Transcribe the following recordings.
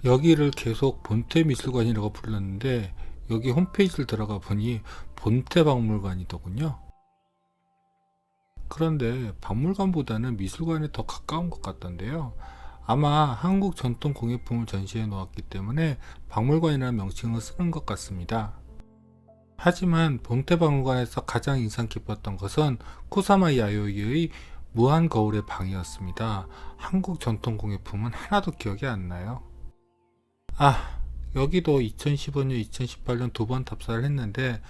여기를 계속 본태미술관이라고 불렀는데 여기 홈페이지를 들어가 보니 본태박물관이더군요. 그런데 박물관보다는 미술관에 더 가까운 것 같던데요. 아마 한국 전통工业품을 전시해 놓았기 때문에 박물관이라는 명칭을 쓰는 것 같습니다. 하지만 본태박물관에서 가장 인상 깊었던 것은 쿠사마 야요이의 무한 거울의 방이었습니다. 한국 전통工业품은 하나도 기억이 안 나요. 여기도 2015년, 2018년 두 번 답사를 했는데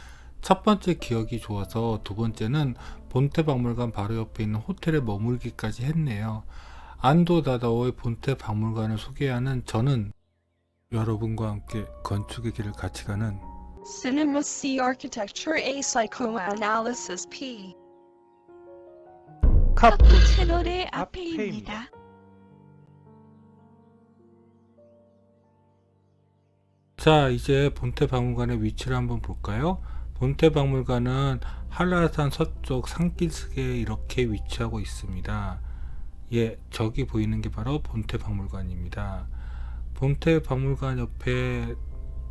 첫 번째 기억이 좋아서 두 번째는 본태박물관 바로 옆에 있는 호텔에 머물기까지 했네요. 안도 다다오의 본태박물관을 소개하는 저는 여러분과 함께 건축의 길을 같이 가는 Cinema C Architecture A Psychoanalysis P 카프 채널의 앞에입니다. 앞에입니다. 자, 이제 본태박물관의 위치를 한번 볼까요? 본태박물관은 한라산 서쪽 산길석에 이렇게 위치하고 있습니다. 예, 저기 보이는 게 바로 본태박물관입니다. 본태박물관 옆에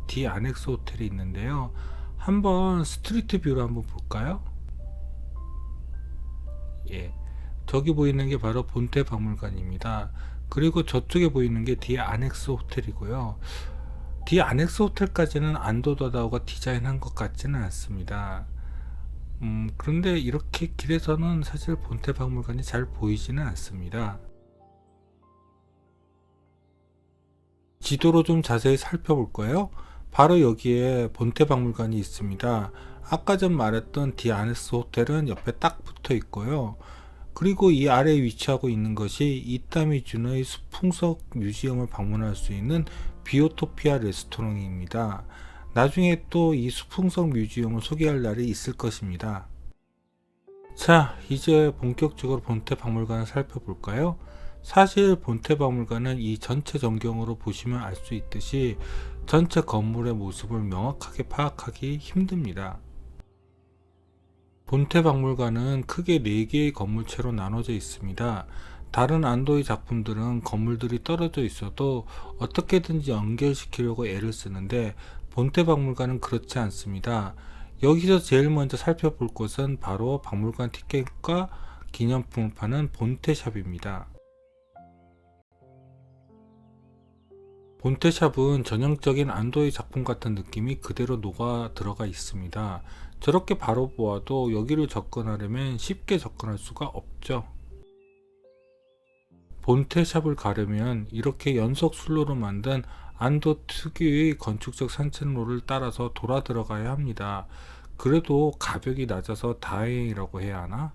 디 아넥스 호텔이 있는데요. 한번 스트리트 뷰로 한번 볼까요? 예, 저기 보이는 게 바로 본태박물관입니다. 그리고 저쪽에 보이는 게 디 아넥스 호텔이고요. 디 아넥스 호텔까지는 안도다다오가 디자인한 것 같지는 않습니다. 그런데 이렇게 길에서는 사실 본태박물관이 잘 보이지는 않습니다. 지도로 좀 자세히 살펴볼까요? 바로 여기에 본태박물관이 있습니다. 아까 전 말했던 디 아넥스 호텔은 옆에 딱 붙어 있고요. 그리고 이 아래에 위치하고 있는 것이 이타미준의 수풍석 뮤지엄을 방문할 수 있는 비오토피아 레스토랑입니다. 나중에 또 이 수풍석 뮤지엄을 소개할 날이 있을 것입니다. 자, 이제 본격적으로 본태박물관을 살펴볼까요? 사실 본태박물관은 이 전체 전경으로 보시면 알 수 있듯이 전체 건물의 모습을 명확하게 파악하기 힘듭니다. 본태박물관은 크게 4개의 건물체로 나눠져 있습니다. 다른 안도의 작품들은 건물들이 떨어져 있어도 어떻게든지 연결시키려고 애를 쓰는데 본태박물관은 그렇지 않습니다. 여기서 제일 먼저 살펴볼 곳은 바로 박물관 티켓과 기념품을 파는 본태샵입니다. 본태샵은 전형적인 안도의 작품 같은 느낌이 그대로 녹아 들어가 있습니다. 저렇게 바로 보아도 여기를 접근하려면 쉽게 접근할 수가 없죠. 본태샵을 가려면 이렇게 연속 순로로 만든 안도 특유의 건축적 산책로를 따라서 돌아 들어가야 합니다. 그래도 가격이 낮아서 다행이라고 해야 하나?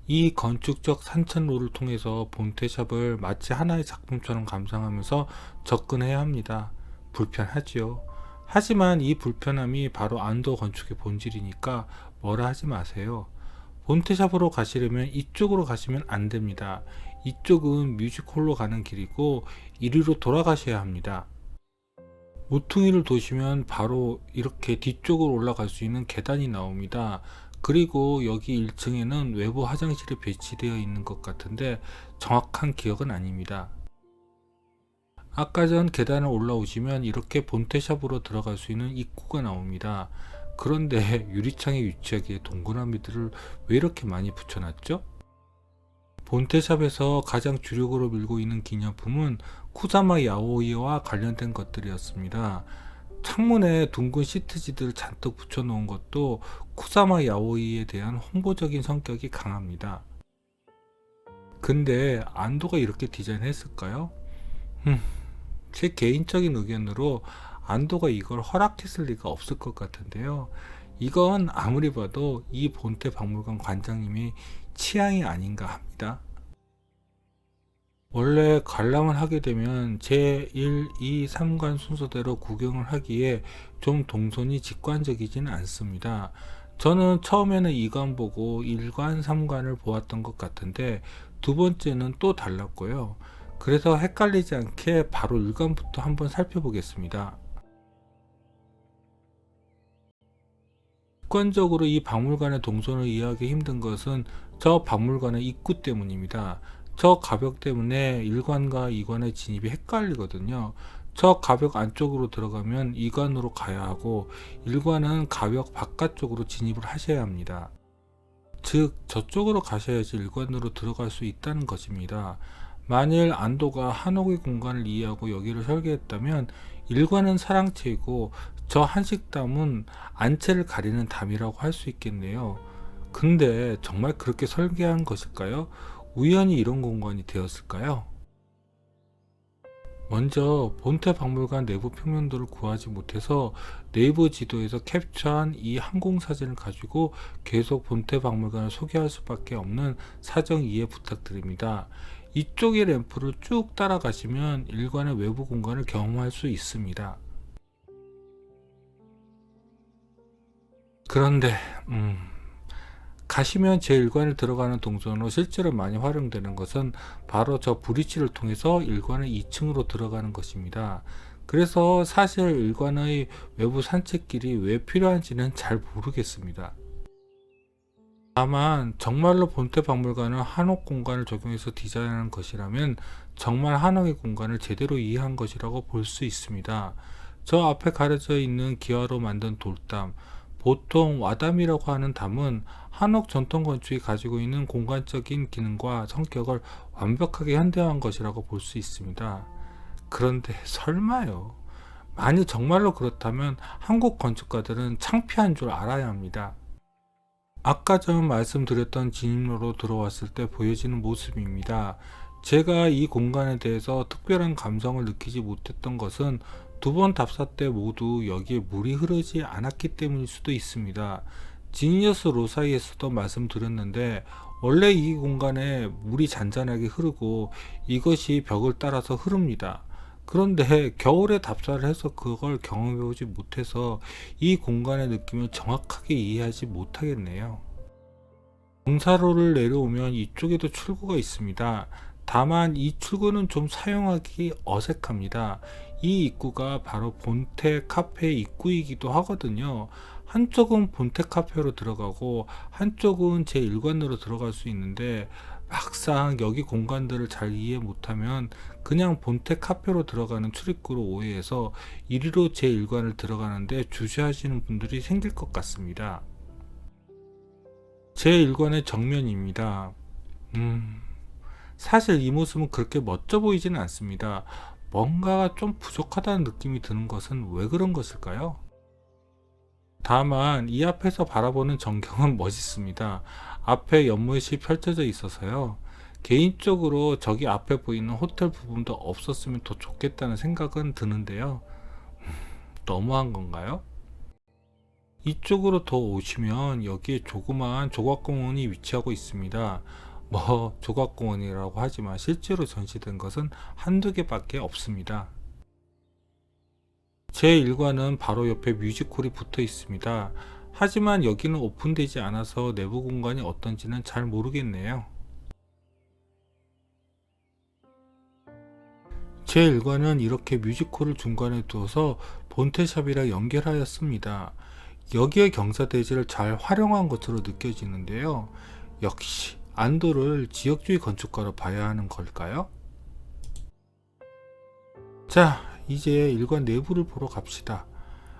이 건축적 산책로를 통해서 본태샵을 마치 하나의 작품처럼 감상하면서 접근해야 합니다. 불편하지요. 하지만 이 불편함이 바로 안도 건축의 본질이니까 뭐라 하지 마세요. 본태샵으로 가시려면 이쪽으로 가시면 안 됩니다. 이쪽은 뮤직홀로 가는 길이고 이리로 돌아가셔야 합니다. 모퉁이를 도시면 바로 이렇게 뒤쪽으로 올라갈 수 있는 계단이 나옵니다. 그리고 여기 1층에는 외부 화장실이 배치되어 있는 것 같은데 정확한 기억은 아닙니다. 아까 전 계단을 올라오시면 이렇게 본태샵으로 들어갈 수 있는 입구가 나옵니다. 그런데 유리창에 위치하기에 동그라미들을 왜 이렇게 많이 붙여놨죠? 본태샵에서 가장 주력으로 밀고 있는 기념품은 쿠사마 야오이와 관련된 것들이었습니다. 창문에 둥근 시트지들을 잔뜩 붙여놓은 것도 쿠사마 야오이에 대한 홍보적인 성격이 강합니다. 근데 안도가 이렇게 디자인했을까요? 제 개인적인 의견으로 안도가 이걸 허락했을 리가 없을 것 같은데요. 이건 아무리 봐도 이 본태 박물관 관장님의 취향이 아닌가 합니다. 원래 관람을 하게 되면 제1, 2, 3관 순서대로 구경을 하기에 좀 동선이 직관적이지는 않습니다. 저는 처음에는 2관 보고 1관, 3관을 보았던 것 같은데 두 번째는 또 달랐고요. 그래서 헷갈리지 않게 바로 1관부터 한번 살펴보겠습니다. 습관적으로 이 박물관의 동선을 이해하기 힘든 것은 저 박물관의 입구 때문입니다. 저 가벽 때문에 일관과 이관의 진입이 헷갈리거든요. 저 가벽 안쪽으로 들어가면 이관으로 가야 하고 일관은 가벽 바깥쪽으로 진입을 하셔야 합니다. 즉 저쪽으로 가셔야지 일관으로 들어갈 수 있다는 것입니다. 만일 안도가 한옥의 공간을 이해하고 여기를 설계했다면 일관은 사랑채이고 저 한식담은 안채를 가리는 담이라고 할 수 있겠네요. 근데 정말 그렇게 설계한 것일까요? 우연히 이런 공간이 되었을까요? 먼저 본태 박물관 내부 평면도를 구하지 못해서 네이버 지도에서 캡처한 이 항공사진을 가지고 계속 본태 박물관을 소개할 수밖에 없는 사정 이해 부탁드립니다. 이쪽의 램프를 쭉 따라가시면 일관의 외부 공간을 경험할 수 있습니다. 그런데 가시면 제1관을 들어가는 동선으로 실제로 많이 활용되는 것은 바로 저 브릿지를 통해서 1관의 2층으로 들어가는 것입니다. 그래서 사실 1관의 외부 산책길이 왜 필요한지는 잘 모르겠습니다. 다만 정말로 본태 박물관을 한옥 공간을 적용해서 디자인한 것이라면 정말 한옥의 공간을 제대로 이해한 것이라고 볼 수 있습니다. 저 앞에 가려져 있는 기와로 만든 돌담, 보통 와담이라고 하는 담은 한옥 전통 건축이 가지고 있는 공간적인 기능과 성격을 완벽하게 현대화한 것이라고 볼 수 있습니다. 그런데 설마요. 만일 정말로 그렇다면 한국 건축가들은 창피한 줄 알아야 합니다. 아까 전 말씀드렸던 진입로로 들어왔을 때 보여지는 모습입니다. 제가 이 공간에 대해서 특별한 감성을 느끼지 못했던 것은 두 번 답사 때 모두 여기에 물이 흐르지 않았기 때문일 수도 있습니다. 지니어스 로사이에서도 말씀드렸는데 원래 이 공간에 물이 잔잔하게 흐르고 이것이 벽을 따라서 흐릅니다. 그런데 겨울에 답사를 해서 그걸 경험해보지 못해서 이 공간의 느낌을 정확하게 이해하지 못하겠네요. 경사로를 내려오면 이쪽에도 출구가 있습니다. 다만 이 출구는 좀 사용하기 어색합니다. 이 입구가 바로 본태 카페 입구이기도 하거든요. 한쪽은 본태 카페로 들어가고 한쪽은 제 일관으로 들어갈 수 있는데 막상 여기 공간들을 잘 이해 못하면 그냥 본태 카페로 들어가는 출입구로 오해해서 이리로 제 일관을 들어가는데 주저하시는 분들이 생길 것 같습니다. 제 일관의 정면입니다. 사실 이 모습은 그렇게 멋져 보이지는 않습니다. 뭔가가 좀 부족하다는 느낌이 드는 것은 왜 그런 것일까요? 다만 이 앞에서 바라보는 전경은 멋있습니다. 앞에 연못이 펼쳐져 있어서요. 개인적으로 저기 앞에 보이는 호텔 부분도 없었으면 더 좋겠다는 생각은 드는데요. 너무한 건가요? 이쪽으로 더 오시면 여기에 조그마한 조각공원이 위치하고 있습니다. 뭐 조각공원이라고 하지만 실제로 전시된 것은 한두 개밖에 없습니다. 제 일관은 바로 옆에 뮤직홀이 붙어 있습니다. 하지만 여기는 오픈되지 않아서 내부 공간이 어떤지는 잘 모르겠네요. 제 일관은 이렇게 뮤직홀을 중간에 두어서 본태샵이랑 연결하였습니다. 여기에 경사대지를 잘 활용한 것으로 느껴지는데요. 역시 안도를 지역주의 건축가로 봐야 하는 걸까요? 자, 이제 일관 내부를 보러 갑시다.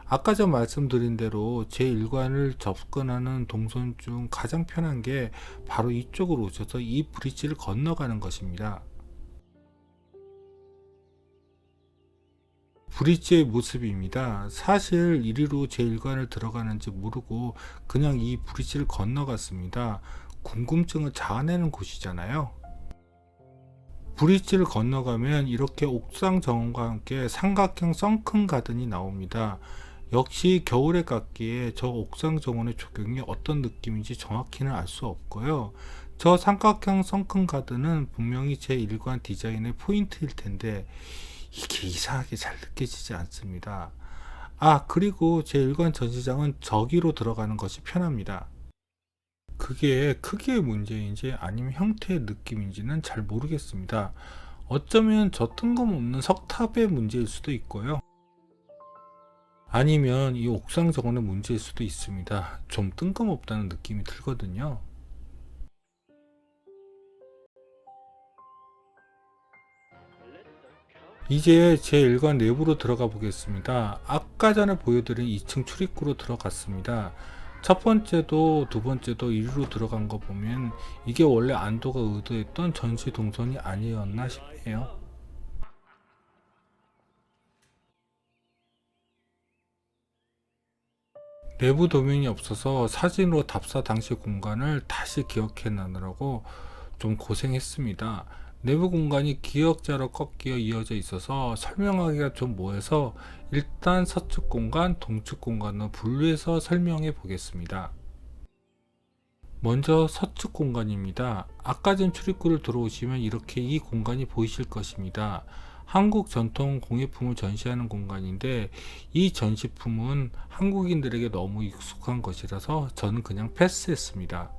아까 전 말씀드린 대로 제 일관을 접근하는 동선 중 가장 편한 게 바로 이쪽으로 오셔서 이 브릿지를 건너가는 것입니다. 브릿지의 모습입니다. 사실 이리로 제 일관을 들어가는지 모르고 그냥 이 브릿지를 건너갔습니다. 궁금증을 자아내는 곳이잖아요. 브릿지를 건너가면 이렇게 옥상 정원과 함께 삼각형 썬큰 가든이 나옵니다. 역시 겨울에 갔기에 저 옥상 정원의 조경이 어떤 느낌인지 정확히는 알 수 없고요. 저 삼각형 썬큰 가든은 분명히 제 일관 디자인의 포인트일 텐데 이게 이상하게 잘 느껴지지 않습니다. 아, 그리고 제 일관 전시장은 저기로 들어가는 것이 편합니다. 그게 크기의 문제인지 아니면 형태의 느낌인지는 잘 모르겠습니다. 어쩌면 저 뜬금없는 석탑의 문제일 수도 있고요. 아니면 이 옥상 정원의 문제일 수도 있습니다. 좀 뜬금없다는 느낌이 들거든요. 이제 제1관 내부로 들어가 보겠습니다. 아까 전에 보여드린 2층 출입구로 들어갔습니다. 첫 번째도 두 번째도 이리로 들어간 거 보면 이게 원래 안도가 의도했던 전시 동선이 아니었나 싶네요. 내부 도면이 없어서 사진으로 답사 당시 공간을 다시 기억해 나느라고 좀 고생했습니다. 내부 공간이 기역자로 꺾여 이어져 있어서 설명하기가 좀 뭐해서 일단 서측 공간, 동측 공간을 분류해서 설명해 보겠습니다. 먼저 서측 공간입니다. 아까 전 출입구를 들어오시면 이렇게 이 공간이 보이실 것입니다. 한국 전통 공예품을 전시하는 공간인데 이 전시품은 한국인들에게 너무 익숙한 것이라서 저는 그냥 패스했습니다.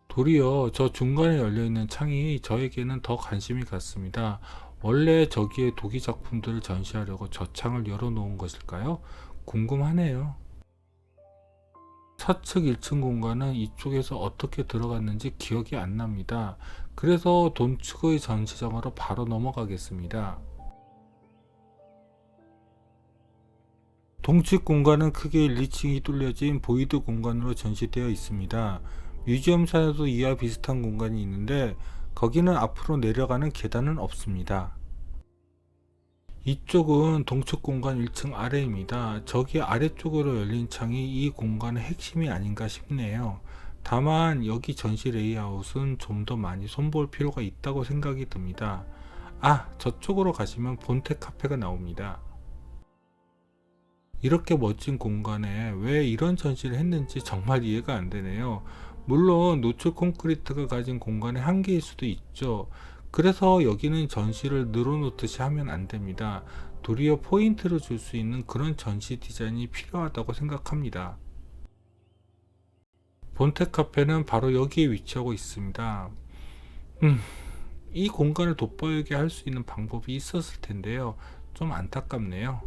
도리어 저 중간에 열려있는 창이 저에게는 더 관심이 갔습니다. 원래 저기에 도기 작품들을 전시하려고 저 창을 열어놓은 것일까요? 궁금하네요. 서측 1층 공간은 이쪽에서 어떻게 들어갔는지 기억이 안 납니다. 그래서 동측의 전시장으로 바로 넘어가겠습니다. 동측 공간은 크게 1, 2층이 뚫려진 보이드 공간으로 전시되어 있습니다. 뮤지엄산에도 이와 비슷한 공간이 있는데 거기는 앞으로 내려가는 계단은 없습니다. 이쪽은 동측 공간 1층 아래입니다. 저기 아래쪽으로 열린 창이 이 공간의 핵심이 아닌가 싶네요. 다만 여기 전시 레이아웃은 좀 더 많이 손볼 필요가 있다고 생각이 듭니다. 저쪽으로 가시면 본태 카페가 나옵니다. 이렇게 멋진 공간에 왜 이런 전시를 했는지 정말 이해가 안 되네요. 물론 노출 콘크리트가 가진 공간의 한계일 수도 있죠. 그래서 여기는 전시를 늘어놓듯이 하면 안 됩니다. 도리어 포인트를 줄 수 있는 그런 전시 디자인이 필요하다고 생각합니다. 본텍 카페는 바로 여기에 위치하고 있습니다. 이 공간을 돋보이게 할 수 있는 방법이 있었을 텐데요. 좀 안타깝네요.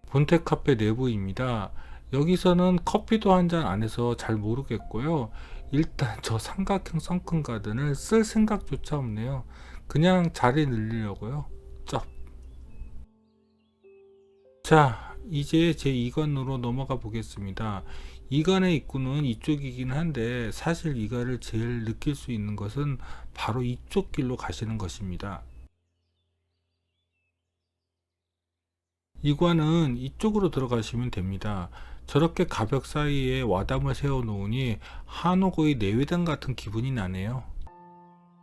본텍 카페 내부입니다. 여기서는 커피도 한 잔 안 해서 잘 모르겠고요. 일단 저 삼각형 성큰 가든을 쓸 생각조차 없네요. 그냥 자리 늘리려고요. 쩝. 자, 이제 제 2관으로 넘어가 보겠습니다. 2관의 입구는 이쪽이긴 한데 사실 이관을 제일 느낄 수 있는 것은 바로 이쪽 길로 가시는 것입니다. 이관은 이쪽으로 들어가시면 됩니다. 저렇게 가벽 사이에 와담을 세워 놓으니 한옥의 내외당 같은 기분이 나네요.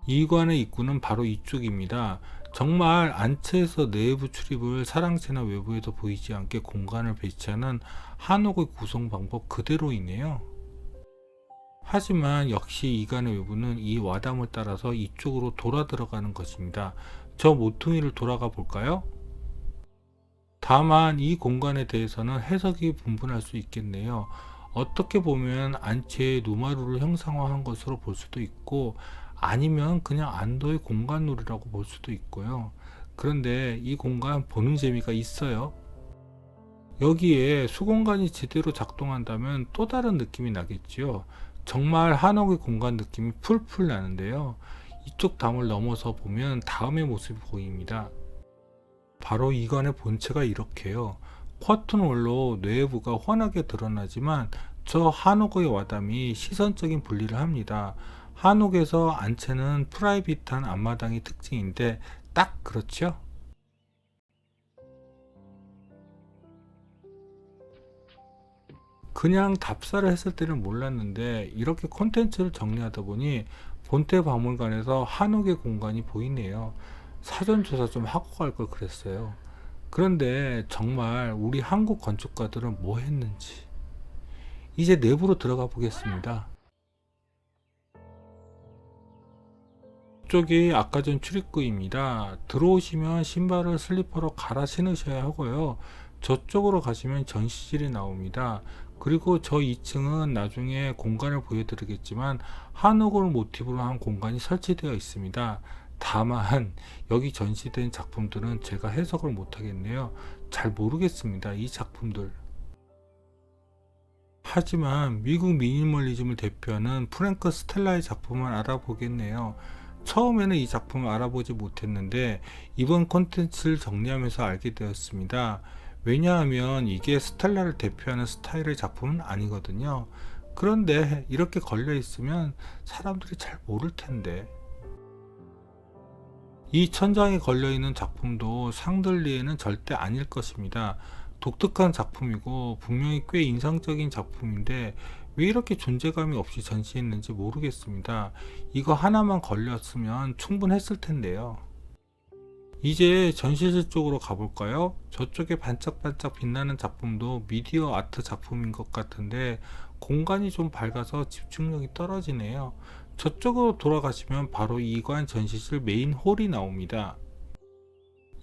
이관의 입구는 바로 이쪽입니다. 정말 안채에서 내부 출입을 사랑채나 외부에도 보이지 않게 공간을 배치하는 한옥의 구성 방법 그대로이네요. 하지만 역시 이관의 외부는 이 와담을 따라서 이쪽으로 돌아 들어가는 것입니다. 저 모퉁이를 돌아가 볼까요? 다만 이 공간에 대해서는 해석이 분분할 수 있겠네요. 어떻게 보면 안채의 노마루를 형상화한 것으로 볼 수도 있고 아니면 그냥 안도의 공간놀이라고 볼 수도 있고요. 그런데 이 공간 보는 재미가 있어요. 여기에 수공간이 제대로 작동한다면 또 다른 느낌이 나겠지요. 정말 한옥의 공간 느낌이 풀풀 나는데요. 이쪽 담을 넘어서 보면 다음의 모습이 보입니다. 바로 이관의 본체가 이렇게요. 커튼홀로 내부가 환하게 드러나지만 저 한옥의 와담이 시선적인 분리를 합니다. 한옥에서 안채는 프라이빗한 앞마당이 특징인데 딱 그렇죠? 그냥 답사를 했을 때는 몰랐는데 이렇게 콘텐츠를 정리하다 보니 본태 박물관에서 한옥의 공간이 보이네요. 사전조사 좀 하고 갈 걸 그랬어요. 그런데 정말 우리 한국 건축가들은 뭐 했는지. 이제 내부로 들어가 보겠습니다. 이쪽이 아까 전 출입구입니다. 들어오시면 신발을 슬리퍼로 갈아 신으셔야 하고요. 저쪽으로 가시면 전시실이 나옵니다. 그리고 저 2층은 나중에 공간을 보여드리겠지만 한옥을 모티브로 한 공간이 설치되어 있습니다. 다만 여기 전시된 작품들은 제가 해석을 못하겠네요. 잘 모르겠습니다. 이 작품들. 하지만 미국 미니멀리즘을 대표하는 프랭크 스텔라의 작품을 알아보겠네요. 처음에는 이 작품을 알아보지 못했는데 이번 콘텐츠를 정리하면서 알게 되었습니다. 왜냐하면 이게 스텔라를 대표하는 스타일의 작품은 아니거든요. 그런데 이렇게 걸려 있으면 사람들이 잘 모를 텐데. 이 천장에 걸려 있는 작품도 샹들리에는 절대 아닐 것입니다. 독특한 작품이고 분명히 꽤 인상적인 작품인데 왜 이렇게 존재감이 없이 전시했는지 모르겠습니다. 이거 하나만 걸렸으면 충분했을 텐데요. 이제 전시실 쪽으로 가볼까요? 저쪽에 반짝반짝 빛나는 작품도 미디어 아트 작품인 것 같은데 공간이 좀 밝아서 집중력이 떨어지네요. 저쪽으로 돌아가시면 바로 이관 전시실 메인 홀이 나옵니다.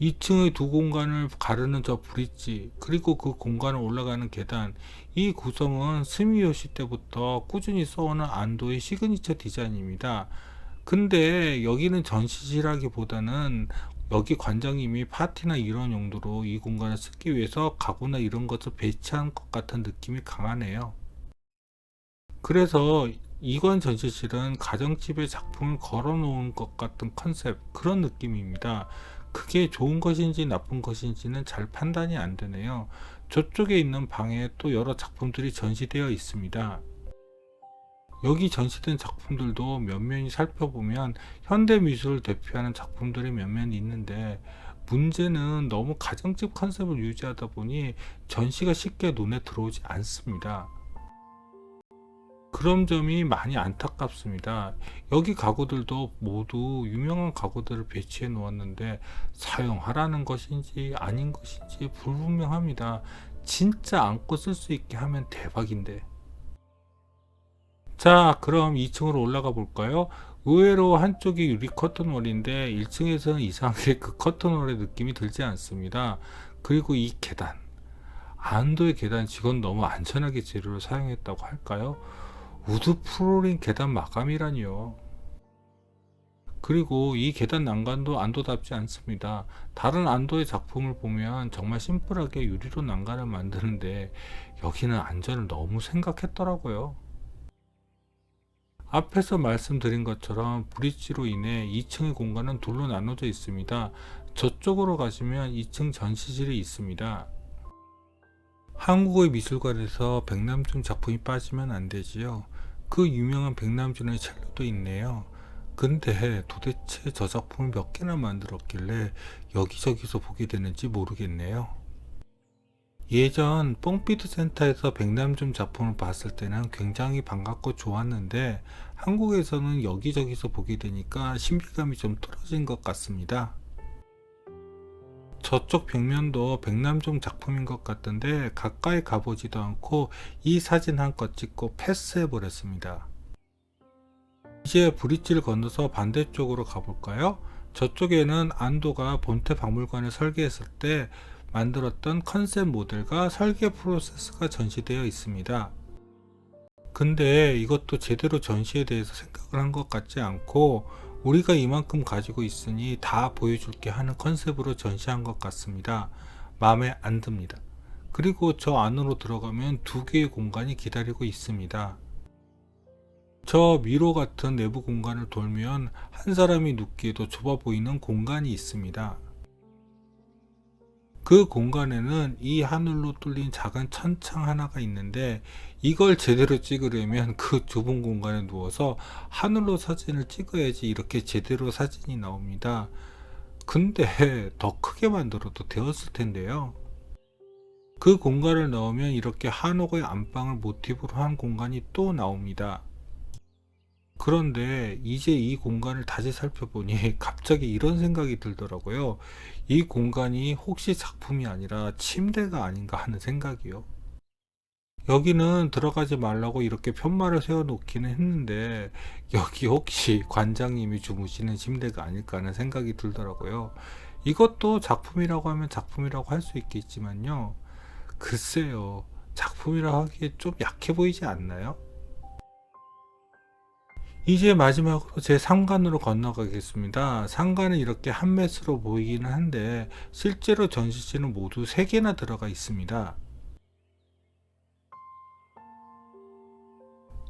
2층의 두 공간을 가르는 저 브릿지, 그리고 그 공간을 올라가는 계단, 이 구성은 스미요시 때부터 꾸준히 써오는 안도의 시그니처 디자인입니다. 근데 여기는 전시실하기보다는 여기 관장님이 파티나 이런 용도로 이 공간을 쓰기 위해서 가구나 이런 것을 배치한 것 같은 느낌이 강하네요. 그래서 이관 전시실은 가정집에 작품을 걸어 놓은 것 같은 컨셉, 그런 느낌입니다. 그게 좋은 것인지 나쁜 것인지는 잘 판단이 안 되네요. 저쪽에 있는 방에 또 여러 작품들이 전시되어 있습니다. 여기 전시된 작품들도 면면히 살펴보면 현대 미술을 대표하는 작품들이 몇몇 있는데 문제는 너무 가정집 컨셉을 유지하다 보니 전시가 쉽게 눈에 들어오지 않습니다. 그런 점이 많이 안타깝습니다. 여기 가구들도 모두 유명한 가구들을 배치해 놓았는데 사용하라는 것인지 아닌 것인지 불분명합니다. 진짜 안고 쓸 수 있게 하면 대박인데. 자, 그럼 2층으로 올라가 볼까요? 의외로 한쪽이 유리 커튼월인데 1층에서는 이상하게 그 커튼월의 느낌이 들지 않습니다. 그리고 이 계단, 안도의 계단, 직원 너무 안전하게 재료를 사용했다고 할까요? 우드 플로링 계단 마감이라니요. 그리고 이 계단 난간도 안도답지 않습니다. 다른 안도의 작품을 보면 정말 심플하게 유리로 난간을 만드는데 여기는 안전을 너무 생각했더라고요. 앞에서 말씀드린 것처럼 브릿지로 인해 2층의 공간은 둘로 나눠져 있습니다. 저쪽으로 가시면 2층 전시실이 있습니다. 한국의 미술관에서 백남준 작품이 빠지면 안 되지요. 그 유명한 백남준의 첼로도 있네요. 근데 도대체 저 작품을 몇 개나 만들었길래 여기저기서 보게 되는지 모르겠네요. 예전 뽕피드 센터에서 백남준 작품을 봤을 때는 굉장히 반갑고 좋았는데 한국에서는 여기저기서 보게 되니까 신비감이 좀 떨어진 것 같습니다. 저쪽 벽면도 백남종 작품인 것 같던데 가까이 가보지도 않고 이 사진 한 컷 찍고 패스해 버렸습니다. 이제 브릿지를 건너서 반대쪽으로 가볼까요? 저쪽에는 안도가 본태 박물관을 설계했을 때 만들었던 컨셉 모델과 설계 프로세스가 전시되어 있습니다. 근데 이것도 제대로 전시에 대해서 생각을 한 것 같지 않고 우리가 이만큼 가지고 있으니 다 보여줄게 하는 컨셉으로 전시한 것 같습니다. 마음에 안 듭니다. 그리고 저 안으로 들어가면 두 개의 공간이 기다리고 있습니다. 저 미로 같은 내부 공간을 돌면 한 사람이 눕기에도 좁아 보이는 공간이 있습니다. 그 공간에는 이 하늘로 뚫린 작은 천창 하나가 있는데 이걸 제대로 찍으려면 그 좁은 공간에 누워서 하늘로 사진을 찍어야지 이렇게 제대로 사진이 나옵니다. 근데 더 크게 만들어도 되었을 텐데요. 그 공간을 넣으면 이렇게 한옥의 안방을 모티브로 한 공간이 또 나옵니다. 그런데 이제 이 공간을 다시 살펴보니 갑자기 이런 생각이 들더라고요. 이 공간이 혹시 작품이 아니라 침대가 아닌가 하는 생각이요. 여기는 들어가지 말라고 이렇게 편말을 세워 놓기는 했는데 여기 혹시 관장님이 주무시는 침대가 아닐까 하는 생각이 들더라고요. 이것도 작품이라고 하면 작품이라고 할 수 있겠지만요. 글쎄요. 작품이라 하기에 좀 약해 보이지 않나요? 이제 마지막으로 제 상관으로 건너가겠습니다. 상관은 이렇게 한 매스로 보이기는 한데 실제로 전시실은 모두 3개나 들어가 있습니다.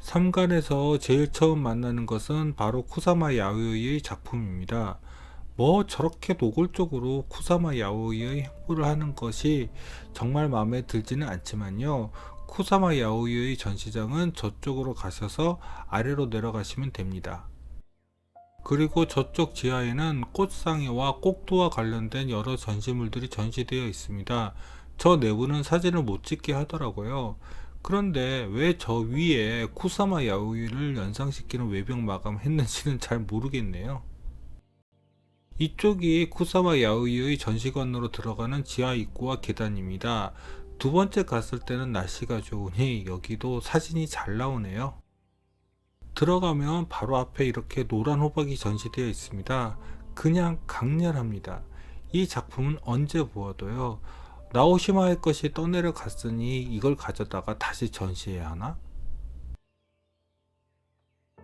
삼관에서 제일 처음 만나는 것은 바로 쿠사마 야오이의 작품입니다. 뭐 저렇게 노골적으로 쿠사마 야오이의 행보를 하는 것이 정말 마음에 들지는 않지만요. 쿠사마 야오이의 전시장은 저쪽으로 가셔서 아래로 내려가시면 됩니다. 그리고 저쪽 지하에는 꽃상회와 꼭두와 관련된 여러 전시물들이 전시되어 있습니다. 저 내부는 사진을 못 찍게 하더라고요. 그런데 왜 저 위에 쿠사마 야오이를 연상시키는 외벽 마감했는지는 잘 모르겠네요. 이쪽이 쿠사마 야오이의 전시관으로 들어가는 지하 입구와 계단입니다. 두 번째 갔을 때는 날씨가 좋으니 여기도 사진이 잘 나오네요. 들어가면 바로 앞에 이렇게 노란 호박이 전시되어 있습니다. 그냥 강렬합니다. 이 작품은 언제 보아도요. 나오시마의 것이 떠내려 갔으니 이걸 가져다가 다시 전시해야 하나?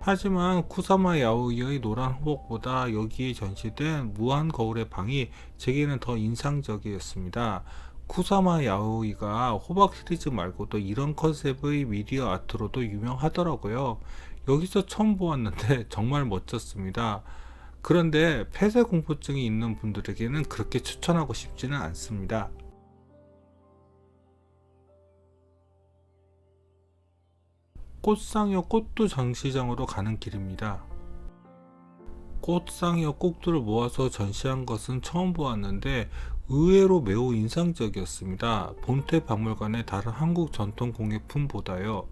하지만 쿠사마 야오이의 노란 호박보다 여기에 전시된 무한 거울의 방이 제게는 더 인상적이었습니다. 쿠사마 야오이가 호박 시리즈 말고도 이런 컨셉의 미디어 아트로도 유명하더라고요. 여기서 처음 보았는데 정말 멋졌습니다. 그런데 폐쇄 공포증이 있는 분들에게는 그렇게 추천하고 싶지는 않습니다. 꽃상여 꽃두 전시장으로 가는 길입니다. 꽃상여 꼭두를 모아서 전시한 것은 처음 보았는데 의외로 매우 인상적이었습니다. 본태 박물관의 다른 한국 전통 공예품보다요.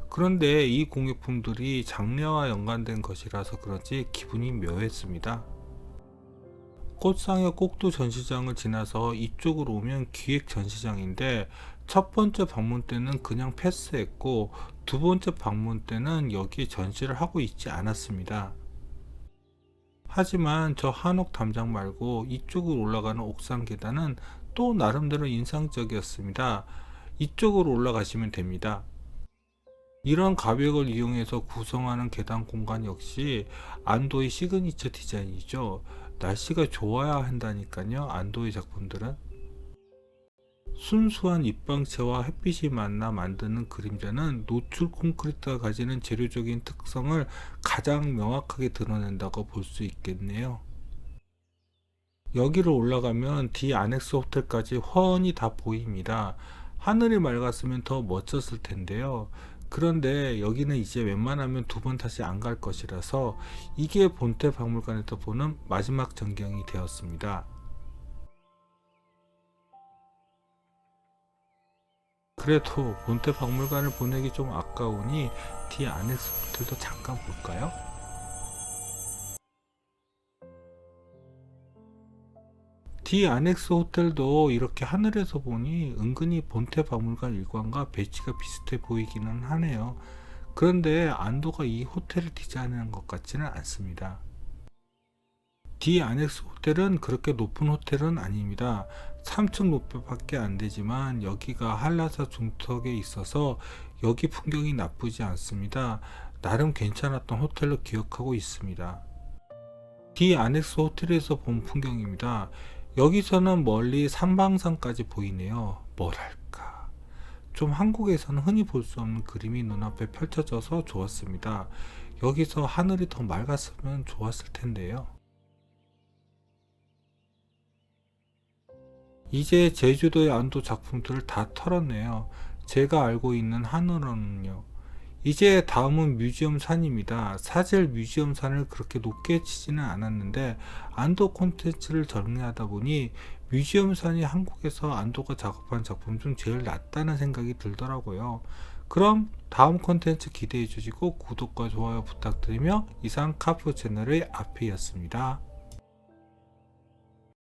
그런데 이 공예품들이 장례와 연관된 것이라서 그런지 기분이 묘했습니다. 꽃상여 꼭두 전시장을 지나서 이쪽으로 오면 기획 전시장인데 첫 번째 방문 때는 그냥 패스했고 두 번째 방문 때는 여기에 전시를 하고 있지 않았습니다. 하지만 저 한옥 담장 말고 이쪽으로 올라가는 옥상 계단은 또 나름대로 인상적이었습니다. 이쪽으로 올라가시면 됩니다. 이런 가벽을 이용해서 구성하는 계단 공간 역시 안도의 시그니처 디자인이죠. 날씨가 좋아야 한다니까요. 안도의 작품들은 순수한 입방체와 햇빛이 만나 만드는 그림자는 노출 콘크리트가 가지는 재료적인 특성을 가장 명확하게 드러낸다고 볼 수 있겠네요. 여기로 올라가면 D 아넥스 호텔까지 훤히 다 보입니다. 하늘이 맑았으면 더 멋졌을 텐데요. 그런데 여기는 이제 웬만하면 두 번 다시 안 갈 것이라서 이게 본태 박물관에서 보는 마지막 전경이 되었습니다. 그래도 본태 박물관을 보내기 좀 아까우니 D 아넥스 호텔도 잠깐 볼까요? D 아넥스 호텔도 이렇게 하늘에서 보니 은근히 본태 박물관 일관과 배치가 비슷해 보이기는 하네요. 그런데 안도가 이 호텔을 디자인한 것 같지는 않습니다. D 아넥스 호텔은 그렇게 높은 호텔은 아닙니다. 3층 높이밖에 안 되지만 여기가 한라사 중턱에 있어서 여기 풍경이 나쁘지 않습니다. 나름 괜찮았던 호텔로 기억하고 있습니다. D 아넥스 호텔에서 본 풍경입니다. 여기서는 멀리 삼방산까지 보이네요. 뭐랄까 좀 한국에서는 흔히 볼 수 없는 그림이 눈앞에 펼쳐져서 좋았습니다. 여기서 하늘이 더 맑았으면 좋았을 텐데요. 이제 제주도의 안도 작품들을 다 털었네요. 제가 알고 있는 한우로는요. 이제 다음은 뮤지엄산입니다. 사실 뮤지엄산을 그렇게 높게 치지는 않았는데 안도 콘텐츠를 정리하다 보니 뮤지엄산이 한국에서 안도가 작업한 작품 중 제일 낫다는 생각이 들더라고요. 그럼 다음 콘텐츠 기대해 주시고 구독과 좋아요 부탁드리며 이상 카프 채널의 아피였습니다.